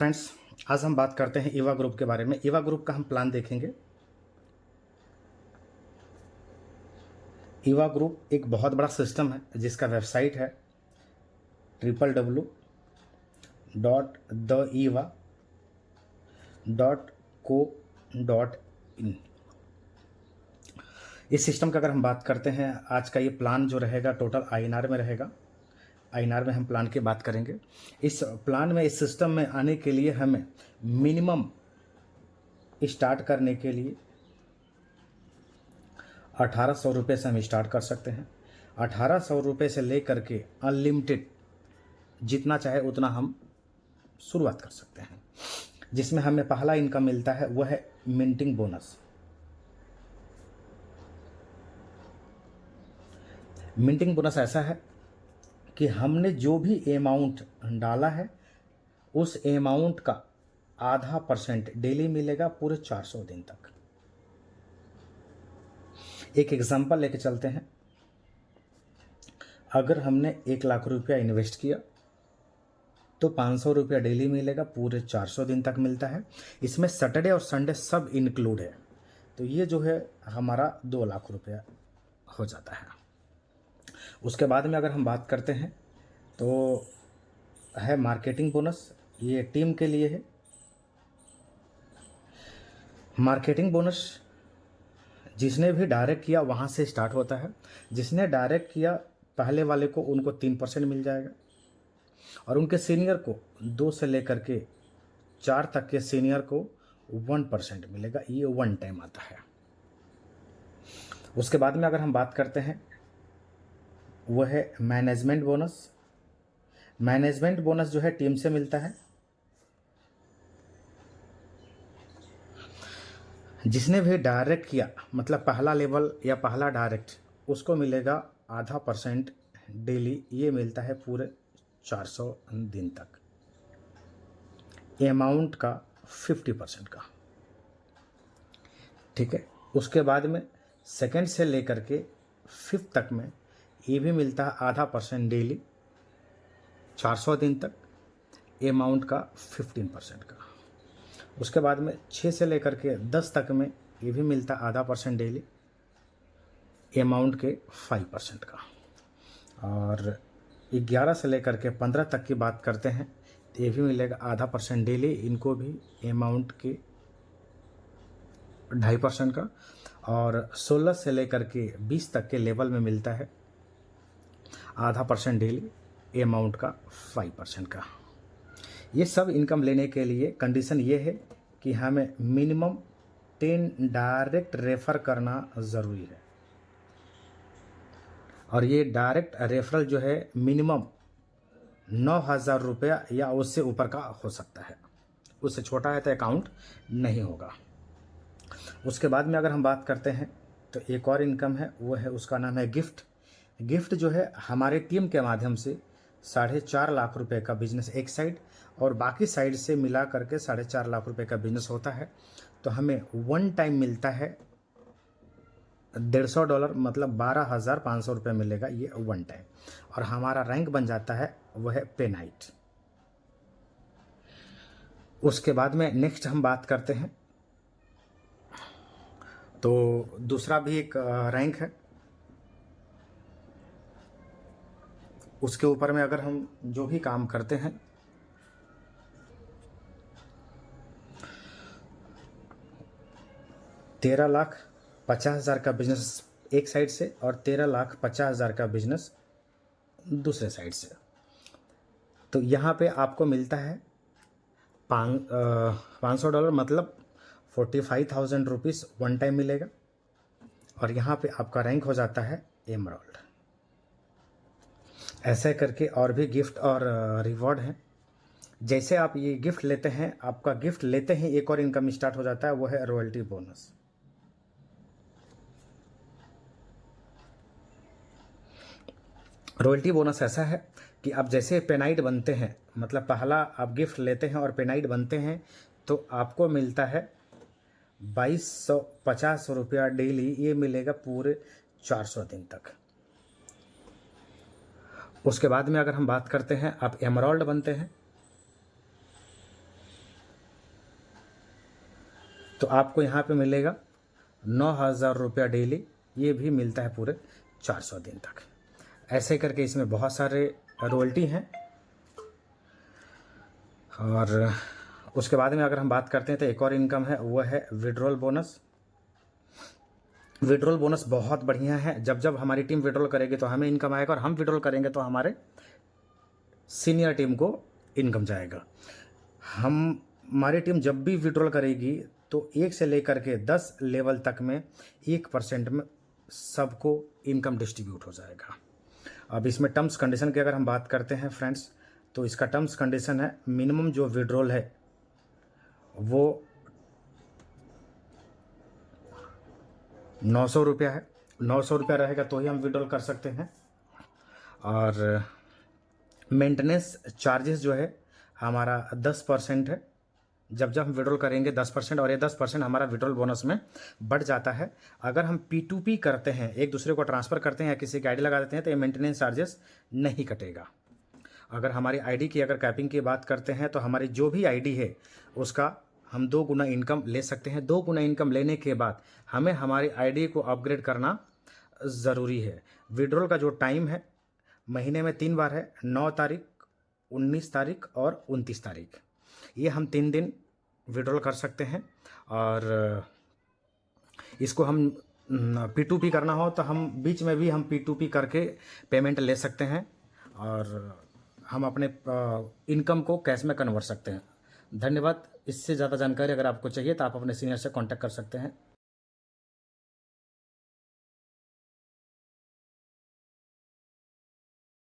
Friends, आज हम बात करते हैं ईवा ग्रुप के बारे में। ईवा ग्रुप का हम प्लान देखेंगे। ईवा ग्रुप एक बहुत बड़ा सिस्टम है जिसका वेबसाइट है www.theiva.co.in। इस सिस्टम का अगर हम बात करते हैं, आज का ये प्लान जो रहेगा टोटल आईएनआर में रहेगा। आईएनआर में हम प्लान की बात करेंगे। इस प्लान में, इस सिस्टम में आने के लिए हमें मिनिमम स्टार्ट करने के लिए 1800 रुपये से हम स्टार्ट कर सकते हैं। 1800 रुपये से लेकर के अनलिमिटेड जितना चाहे उतना हम शुरुआत कर सकते हैं। जिसमें हमें पहला इनकम मिलता है वह है मिंटिंग बोनस। मिंटिंग बोनस ऐसा है कि हमने जो भी अमाउंट डाला है उस अमाउंट का आधा % डेली मिलेगा पूरे 400 दिन तक। एक एग्जांपल लेके चलते हैं। अगर हमने 1 लाख रुपया इन्वेस्ट किया तो 500 रुपया डेली मिलेगा, पूरे 400 दिन तक मिलता है। इसमें सैटरडे और संडे सब इंक्लूड है, तो ये जो है हमारा 2 लाख रुपया हो जाता है। उसके बाद में अगर हम बात करते हैं तो है मार्केटिंग बोनस। ये टीम के लिए है। मार्केटिंग बोनस जिसने भी डायरेक्ट किया वहाँ से स्टार्ट होता है। जिसने डायरेक्ट किया पहले वाले को उनको 3% मिल जाएगा, और उनके सीनियर को 2 से लेकर के 4 तक के सीनियर को 1% मिलेगा। ये 1 टाइम आता है। उसके बाद में अगर हम बात करते हैं वह है मैनेजमेंट बोनस। मैनेजमेंट बोनस जो है टीम से मिलता है। जिसने भी डायरेक्ट किया, मतलब पहला लेवल या पहला डायरेक्ट, उसको मिलेगा आधा % डेली। ये मिलता है पूरे 400 दिन तक, अमाउंट का 50% का। ठीक है। उसके बाद में सेकंड से लेकर के 5th तक में ये भी मिलता है आधा % डेली 400 दिन तक, अमाउंट का 15% का। उसके बाद में 6 से लेकर के 10 तक में ये भी मिलता है आधा % डेली, अमाउंट के 5% का। और 11 से लेकर के 15 तक की बात करते हैं तो ये भी मिलेगा आधा % डेली, इनको भी अमाउंट के 2.5% का। और 16 से लेकर के 20 तक के लेवल में मिलता है आधा % डेली, अमाउंट का 5% का। ये सब इनकम लेने के लिए कंडीशन ये है कि हमें मिनिमम 10 डायरेक्ट रेफ़र करना ज़रूरी है। और ये डायरेक्ट रेफरल जो है मिनिमम 9,000 रुपया या उससे ऊपर का हो सकता है। उससे छोटा है तो अकाउंट नहीं होगा। उसके बाद में अगर हम बात करते हैं तो एक और इनकम है, वो है, उसका नाम है गिफ्ट। गिफ्ट जो है हमारे टीम के माध्यम से 4.5 लाख रुपए का बिजनेस एक साइड, और बाकी साइड से मिला करके 4.5 लाख रुपए का बिजनेस होता है। तो हमें 1 टाइम मिलता है $150, मतलब 12,500 रुपये मिलेगा, ये 1 टाइम। और हमारा रैंक बन जाता है वह है पे नाइट। उसके बाद में नेक्स्ट हम बात करते हैं तो दूसरा भी एक रैंक है। उसके ऊपर में अगर हम जो भी काम करते हैं, $13,50,000 का बिजनेस एक साइड से और $13,50,000 का बिजनेस दूसरे साइड से, तो यहाँ पे आपको मिलता है $500, मतलब 45,000 रुपीज़ 1 टाइम मिलेगा। और यहाँ पे आपका रैंक हो जाता है एमराल्ड। ऐसे करके और भी गिफ्ट और रिवॉर्ड हैं। जैसे आप ये गिफ्ट लेते हैं, आपका गिफ्ट लेते ही एक और इनकम स्टार्ट हो जाता है, वो है रॉयल्टी बोनस। रॉयल्टी बोनस ऐसा है कि आप जैसे पेनाइट बनते हैं, मतलब पहला आप गिफ्ट लेते हैं और पेनाइट बनते हैं, तो आपको मिलता है 2250 रुपया डेली। ये मिलेगा पूरे 400 दिन तक। उसके बाद में अगर हम बात करते हैं, आप एमराल्ड बनते हैं तो आपको यहाँ पे मिलेगा 9,000 रुपया डेली, ये भी मिलता है पूरे 400 दिन तक। ऐसे करके इसमें बहुत सारे रॉयल्टी हैं। और उसके बाद में अगर हम बात करते हैं तो एक और इनकम है, वो है विड्रॉल बोनस। विड्रॉल बोनस बहुत बढ़िया है। जब जब हमारी टीम विड्रॉल करेगी तो हमें इनकम आएगा, और हम विड्रॉल करेंगे तो हमारे सीनियर टीम को इनकम जाएगा। हमारी टीम जब भी विड्रॉल करेगी तो 1 से लेकर के 10 लेवल तक में 1% में सबको इनकम डिस्ट्रीब्यूट हो जाएगा। अब इसमें टर्म्स कंडीशन की अगर हम बात करते हैं फ्रेंड्स, तो इसका टर्म्स कंडीशन है, मिनिमम जो विड्रॉल है वो 900 रुपया है। 900 रुपया रहेगा तो ही हम विड्रॉल कर सकते हैं। और मेंटेनेंस चार्जेस जो है हमारा 10% है। जब जब हम विड्रॉल करेंगे 10%, और ये 10% हमारा विड्रॉल बोनस में बढ़ जाता है। अगर हम P2P करते हैं, एक दूसरे को ट्रांसफ़र करते हैं या किसी की आईडी लगा देते हैं, तो ये मेंटेनेंस चार्जेस नहीं कटेगा। अगर हमारी आईडी की अगर कैपिंग की बात करते हैं तो हमारी जो भी आईडी है उसका हम 2 गुना इनकम ले सकते हैं। 2 गुना इनकम लेने के बाद हमें हमारी आईडी को अपग्रेड करना ज़रूरी है। विड्रॉल का जो टाइम है महीने में 3 बार है, 9 तारीख, 19 तारीख और 29 तारीख। ये हम 3 दिन विड्रॉल कर सकते हैं। और इसको हम P2P करना हो तो हम बीच में भी हम P2P करके पेमेंट ले सकते हैं, और हम अपने इनकम को कैश में कन्वर्ट सकते हैं। धन्यवाद। इससे ज़्यादा जानकारी अगर आपको चाहिए तो आप अपने सीनियर से कांटेक्ट कर सकते हैं।